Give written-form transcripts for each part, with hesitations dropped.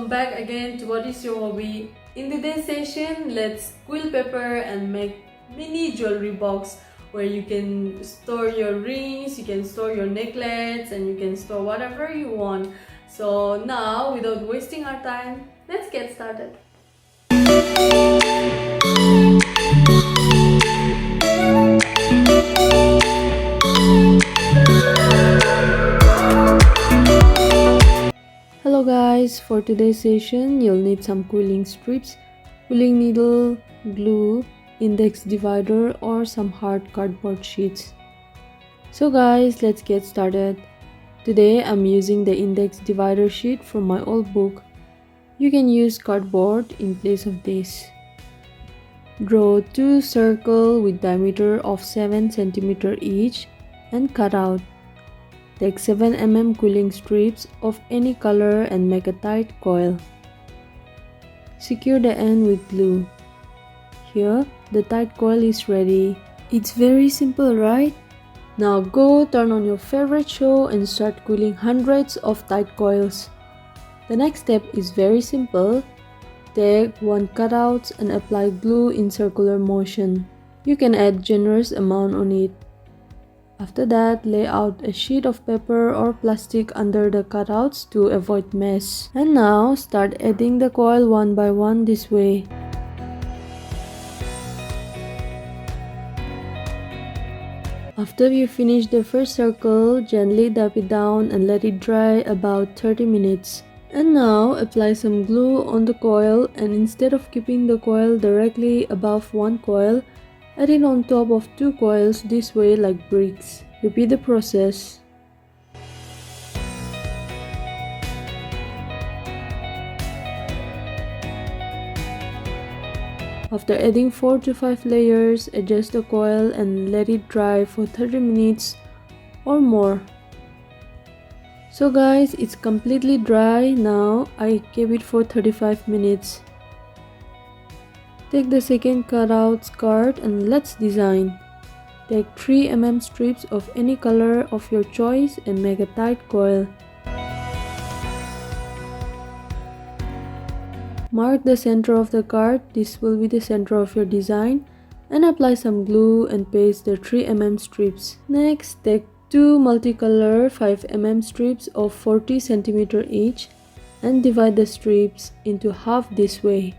welcome back again to What is Your Hobby. In today's session, let's quill paper and make mini jewelry box where you can store your rings, you can store your necklaces, and you can store whatever you want. So now, without wasting our time, let's get started. Hello guys, for today's session you'll need some quilling strips, quilling needle, glue, index divider or some hard cardboard sheets. So guys, let's get started. Today I'm using the index divider sheet from my old book. You can use cardboard in place of this. Draw two circles with diameter of 7 cm each and cut out. Take 7 mm quilling strips of any color and make a tight coil. Secure the end with glue. Here, the tight coil is ready. It's very simple, right? Now go turn on your favorite show and start quilling hundreds of tight coils. The next step is very simple. Take one cutout and apply glue in circular motion. You can add generous amount on it. After that, lay out a sheet of paper or plastic under the cutouts to avoid mess. And now, start adding the coil one by one this way. After you finish the first circle, gently dab it down and let it dry about 30 minutes. And now, apply some glue on the coil, and instead of keeping the coil directly above one coil, add it on top of two coils this way like bricks. Repeat the process. After adding 4 to 5 layers, adjust the coil and let it dry for 30 minutes or more. So guys, it's completely dry now. I keep it for 35 minutes. Take the second cutout card and let's design. Take 3 mm strips of any color of your choice and make a tight coil. Mark the center of the card, this will be the center of your design, and apply some glue and paste the 3 mm strips. Next, take 2 multicolor 5 mm strips of 40 cm each and divide the strips into half this way.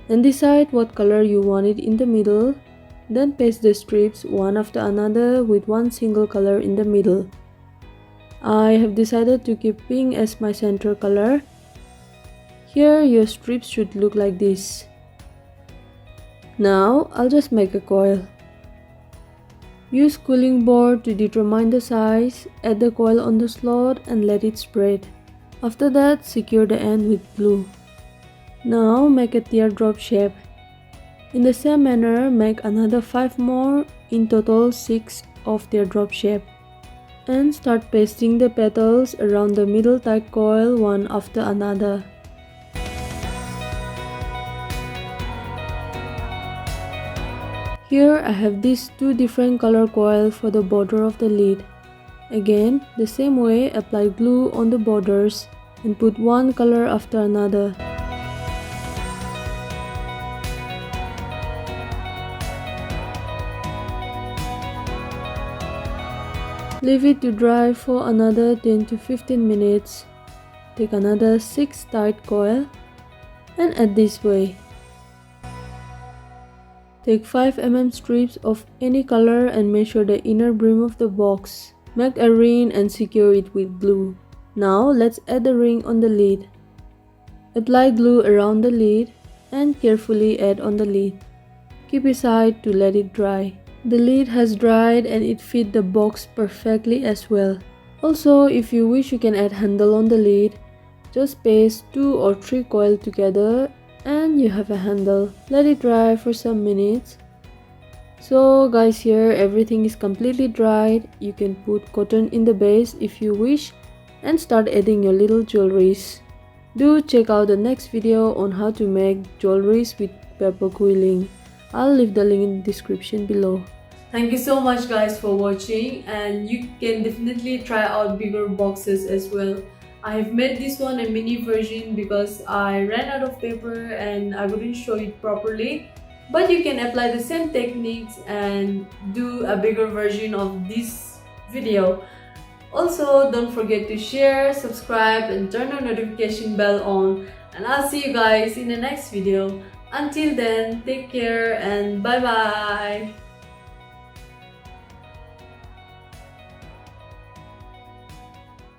And decide what color you want it in the middle. Then paste the strips one after another with one single color in the middle. I have decided to keep pink as my center color. Here your strips should look like this. Now I'll just make a coil. Use quilling board to determine the size, add the coil on the slot and let it spread. After that, secure the end with glue. Now make a teardrop shape. In the same manner, make another 5 more, in total 6 of teardrop shape. And start pasting the petals around the middle tight coil one after another. Here I have these 2 different color coils for the border of the lid. Again, the same way, apply glue on the borders and put one color after another. Leave it to dry for another 10 to 15 minutes. Take another 6 tight coil and add this way. Take 5 mm strips of any color and measure the inner brim of the box. Make a ring and secure it with glue. Now let's add the ring on the lid. Apply glue around the lid and carefully add on the lid. Keep aside to let it dry. The lid has dried and it fit the box perfectly as well. Also, if you wish, you can add handle on the lid. Just paste 2 or 3 coils together and you have a handle. Let it dry for some minutes. So guys, here everything is completely dried. You can put cotton in the base if you wish and start adding your little jewelries. Do check out the next video on how to make jewelries with paper quilling. I'll leave the link in the description below. Thank you so much guys for watching, and you can definitely try out bigger boxes as well. I've made this one a mini version because I ran out of paper and I couldn't show it properly. But you can apply the same techniques and do a bigger version of this video. Also, don't forget to share, subscribe, and turn the notification bell on. And I'll see you guys in the next video. Until then, take care and bye bye.